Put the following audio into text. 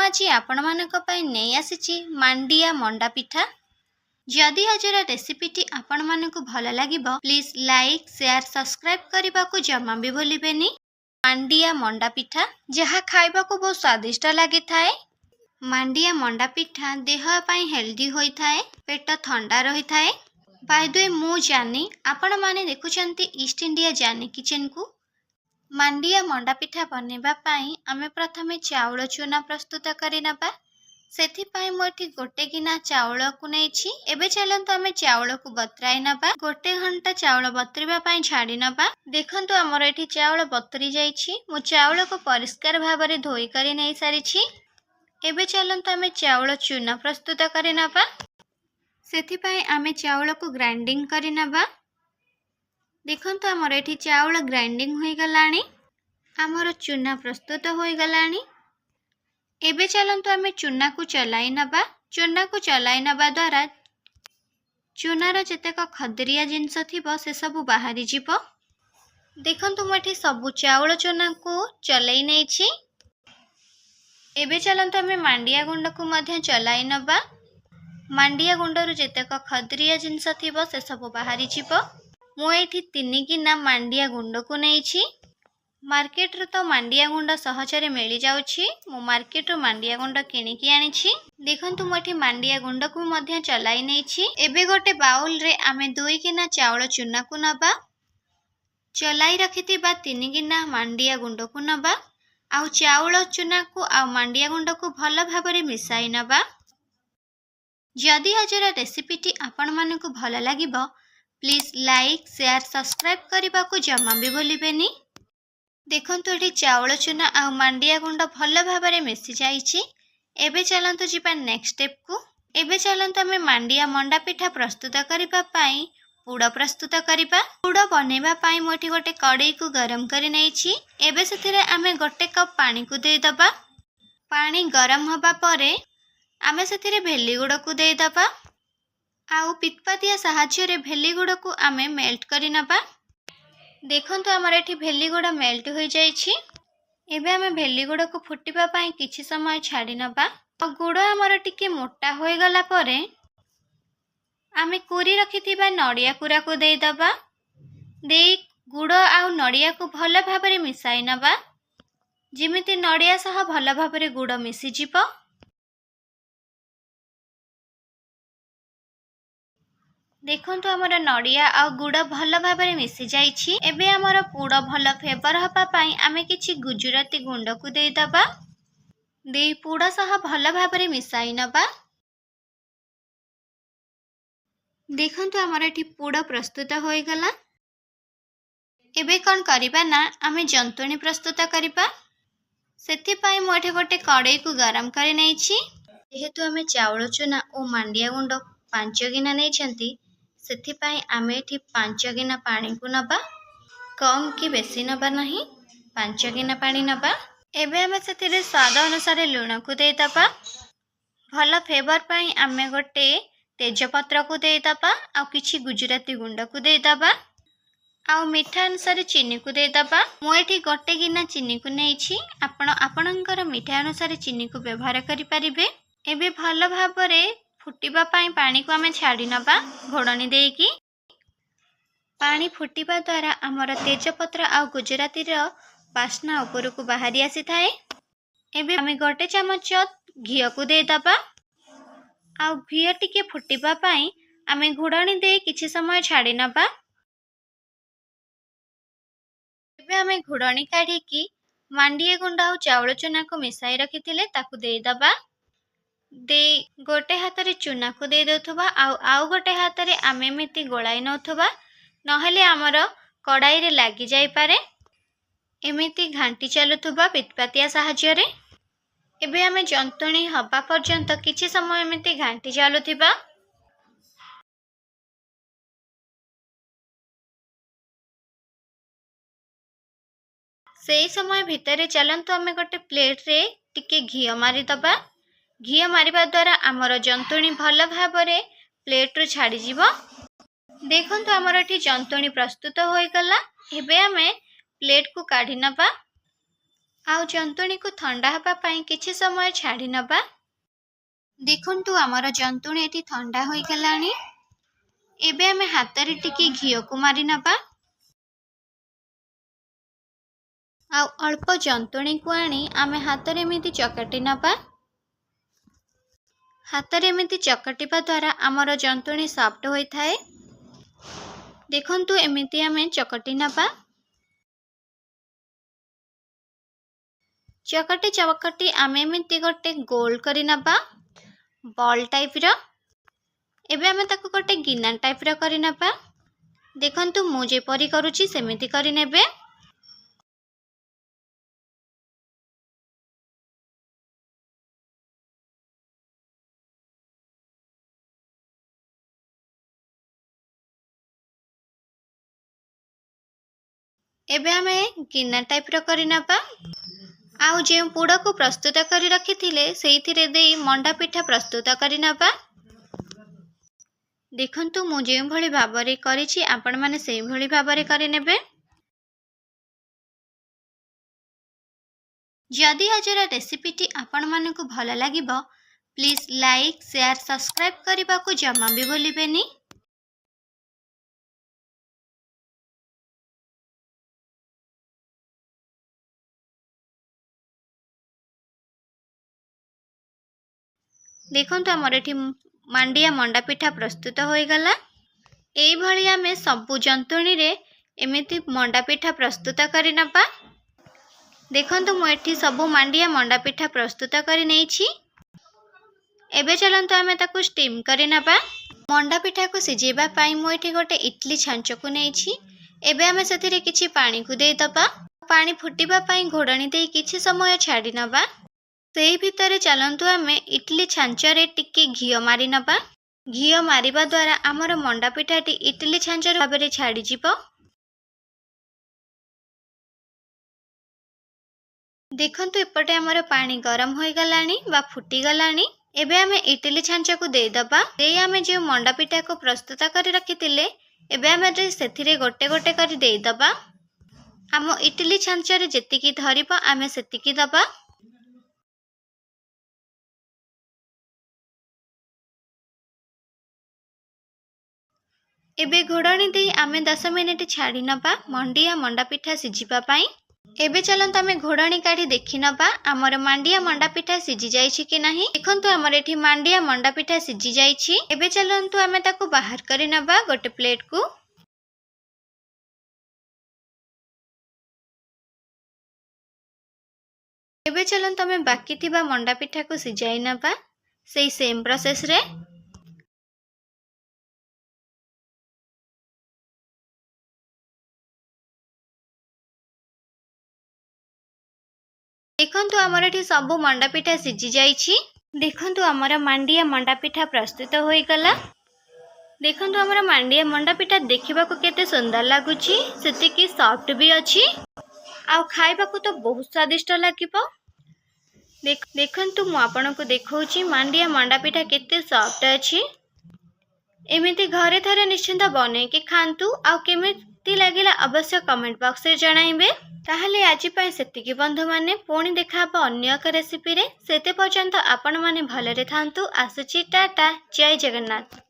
आज आपण मानक पई नै आसीची मांडिया मंडा पिठा। जदि आजर रेसिपीटी आपण मानक भल लागिबो प्लीज लाइक शेयर सब्सक्राइब करने को जमा भी भूलिबेनी। मांडिया मंडा पिठा जहाँ खाइबा को बहुत स्वादिष्ट लगी थाए। मांडिया मंडा पिठा देह पई हेल्दी होई थाए, पेट ठंडा रही थाए। बाय द वे मु जानी आपण माने देखुचंती ईस्ट इंडिया जानी किचन को। मांडिया मंडा पिठा बनेबा पाई आमे प्रथमे चाउल चूना प्रस्तुत करिनबा। सेथि पाई मोठी गोटे गिना चाउल को नेछि। एबे चलंतु आमे चाउल को बतराई नबा। गोटे घंटा चाउल बतरिबा पाई छाडी नबा। देखंतु हमर एठी चाउल बतरी जाईछि। मु चाउल को परिष्कार भाबरे धोई करि नै सारिछि। एबे चलंतु आमे चाउल चूना प्रस्तुत करिनबा। सेथि पाई आमे चाउल को ग्राइंडिंग करिनबा। देखंतु हमर एठी चाउल ग्राइंडिंग होई गलानी। हमर चूना प्रस्तुत होई गलानी। एबे चलंतु आमे चूना को चलाई नबा। चूना को चलाई नबा द्वारा चूनार जेतेक खदरिया जिनस थिबो से सब बाहरी जिवो। देखंतु मठी सब चाउल चूना को चलाई नेछि। एबे चलंतु आमे मांडिया गुंड को मध्य चलाई नबा। मांडिया गुंडर जेतेक खदरिया जिनस थिबो से सब बाहरी जिवो। मु एठी 3 गिना मांडिया गुंड को नेछि। मार्केट रो तो मांडिया गुंड सहजरे मिली जाउछि। मु मार्केट रो मांडिया गुंड किनिकी आनिछि। देखंतु मोठी मांडिया गुंड को मध्य चलाई नेछि। एबे गोटे बाउल रे आमे 2 गिना चाउल चूना को नबा। चलाई रखिथिबा 3 गिना मांडिया गुंड को नबा। आउ चाउल चूना को आउ मांडिया गुंड को भल भाबरे मिसाई नबा। जदि आजर रेसिपीटी आपण मानकु भल लागिबो प्लीज लाइक शेयर सब्सक्राइब करने को जमा भी भूलिबेनी। देखंतु एठी चाउल चूना आ मांडिया गुंड भल भाबरे मिसी जाईछि। एबे चलंतु जिबा नेक्स्ट स्टेप को। एबे चलंतु आमे मांडिया मंडा पिठा प्रस्तुत करिबा पाई पुड़ प्रस्तुत करिबा। पुड़ बनेबा पाई मोठी गोटे कड़ाई को गरम करि नेछि। एबे सेथिरे आमे गोटे कप पानी को दे दबा। पानी गरम होबा परे आमे सेथिरे भेली गुड़ को दे दबा। आउ पितपातिया साहाଯ୍ୟ रे भेली गुड़ को आमे मेल्ट करि नबा। देखंतु हमर एठी भेली गुड़ मेल्ट होई जाईछि। एबे आमे भेली गुड़ को फुटिबा पाई किछि समय छाडी नबा। गुड़ हमर टिके मोटा होई गला परे आमे कोरी रखिथिबा नडिया कुरा को दे दबा। देई गुड़ आउ नडिया को भल भाबरे मिसाई नबा। जिमिति नडिया सह भल भाबरे गुड़ मिसी जिवो। देखंतु हमर नडिया आ गुड़ भल भाबरे मिसी जाईछि। एबे हमर पुड़ भल फ्लेवर हपा पाई आमे किछि गुजराती गुंड को दे दबा। देई पुड़ सह भल भाबरे मिसाई नबा। देखंतु हमर एठी पुड़ प्रस्तुत होई गला। एबे कोन करिबा ना आमे जंतुणी प्रस्तुत करिबा। सेथि पाई मु एठी गोटे कड़ाई को गरम करि नेछि। जेहेतु आमे चाउल चूना ओ मांडिया गुंड 5 गिना नेछंती सेथि पाई आमे एठी 5 गिना पानी को नबा। कम कि बेसी नबा नहीं, 5 गिना पानी नबा। एबे आमे सेथिरे स्वाद अनुसार लूण को दे दबा। भल फ्लेवर पाई आमे गोटे तेजपत्र को दे दबा। आ किछि गुजराती गुंड को दे दबा। आ मीठा अनुसार चीनी को दे दबा। मु एठी गोटे गिना चीनी को नेछि। आपण आपणकर मीठा अनुसार चीनी को व्यवहार करि परिबे। एबे भल भाबरे फुटिबा पाई पानी को आमे छाडी नबा घोड़नी देकी। पानी फुटिबा द्वारा हमर तेजपत्र आ गुजराती रो बास्ना ऊपर को बाहरी आसी थाए। एबे आमे गोटे चमच घी को दे दबा। आ घी टिके फुटिबा पाई आमे घोड़नी दे किछि समय छाडी नबा। एबे आमे घोड़नी काढी की मांडिया गुंड आ चाउल चूना को मिसाई रखिथिले ताकू दे दबा। दे गोटे हाथ रे चूना को दे देउथबा आउ गोटे हाथ रे आमे एमिति गोलाई नउथबा। नहेले हमर कड़ाई रे लागी जाई पारे। एमिति घांटी चलुथबा पितपातिया साहाଯ୍य रे। एबे आमे जंतुणी हबा पर्यंत किछि समय एमिति घांटी चलुथबा। सेई समय भितरे चलंतु आमे गोटे प्लेट रे टिके घी मारी दबा। घी मारिबा द्वारा आमर जंतुणी भल भाबरे प्लेट रो छाड़ी जीवो। देखंतु आमर एठी जंतुणी प्रस्तुत होई गला। एबे आमे प्लेट को काढी नबा। आउ जंतुणी को ठंडा हवा पाई किछि समय छाड़ी नबा। देखंतु आमर जंतुणी एटी ठंडा होई गलानी। एबे हमें हाथ रे टिके घियो को मारी नबा। आउ अल्प जंतुणी को आनी आमे हाथ रे एमिति चकटी नबा। हाथ रे एमिति चकटिबा द्वारा आमर जंतुणी सॉफ्ट होई थाए। देखंतु एमिति आमे चकटी नबा। चकटी चकटी आमे एमिति गोटे गोल करी नबा बॉल टाइप रो। एबे आमे ताको गोटे गिना टाइप रो करी नबा। देखंतु मु जे परी करूची सेमिति करी नेबे। एबे आमे गिना टाइप रो करी नबा। आउ जे पुड़ को प्रस्तुत करी रखी थिले सेइथिरे देई मंडा पिठा प्रस्तुत करी नबा। देखंतु मु जे भली भाबरे करिछि आपण माने सेई भली भाबरे करि नेबे। जदि आजर रेसिपीटी आपण मानकु भल लागिबो प्लीज लाइक शेयर सब्सक्राइब करबा को जमा भी भूलिबेनी। देखंतु हमर एठी मांडिया मंडा पिठा प्रस्तुत होई गला। एई भली आमे सबु जंतुणी रे एमिति मंडा पिठा प्रस्तुत करि नबा। देखंतु मु एठी सबु मांडिया मंडा पिठा प्रस्तुत करि नेछि। एबे चलंतु आमे ताकु स्टीम करि नबा। मंडा पिठा को सिजेबा पाई मु एठी गोटे इडली छांच को नेछि। एबे आमे सेथिरे किछि पानी को देई दबा। पानी फुटिबा पाई घोडणी देई किछि समय छाडी नबा। सेही भितरे चलंतु आमे इडली छांचरे टिके घियो मारी नबा। घियो मारिबा द्वारा आमर मंडा पिठाटी इडली छांचर भाबरे छाडी जिवो। देखंतु एपटे आमर पानी गरम होई गलानी बा फुटी गलानी। एबे आमे इडली छांच को देई दबा। देई आमे जे मंडा पिठा को प्रस्तुत करि रखितिले एबे आमे सेथिरे गोटे गोटे करि देई दबा। आम इडली छांचरे जेतिकी धरिबो आमे सेतिकी दबा। एबे घोड़णी दे आमे 10 मिनिट छाड़ी नबा मंडिया मंडा पिठा सिझिबा पाई। एबे चलंतु आमे घोड़णी काढी देखि नबा हमर मांडिया मंडा पिठा सिझि जाइछि कि नाही। देखंतु हमर एठी मांडिया मंडा पिठा सिझि जाइछि। एबे चलंतु आमे ताको बाहर करि नबा गोटे प्लेट को। एबे चलंतु आमे बाकी थिबा मंडा पिठा को सिझाई नबा सेही सेम प्रोसेस रे। देखंतु हमर एठी सबु मंडा पिठा सिझि जाइछि। देखंतु हमर मांडिया मंडा पिठा प्रस्तुत होई गला। देखंतु हमर मांडिया मंडा पिठा देखिबा को केते सुंदर लागुछि सेतिकी सॉफ्ट भी अछि आ खाइबा को तो बहुत स्वादिष्ट लागिबो। देखंतु मु आपनको देखौछि मांडिया मंडा पिठा केते सॉफ्ट अछि। एमिति घरे थरे निश्चिंत बने के खांतु आ केमिति लागिला अवश्य कमेंट बॉक्स रे जणाइबे। ताहले आजि पय सेतिकी बंधु माने पुणी देखाबो अन्य एक रेसिपी रे। सेते पर्यंत आपण माने भलरे थांतु। आसुछि टाटा जय जगन्नाथ।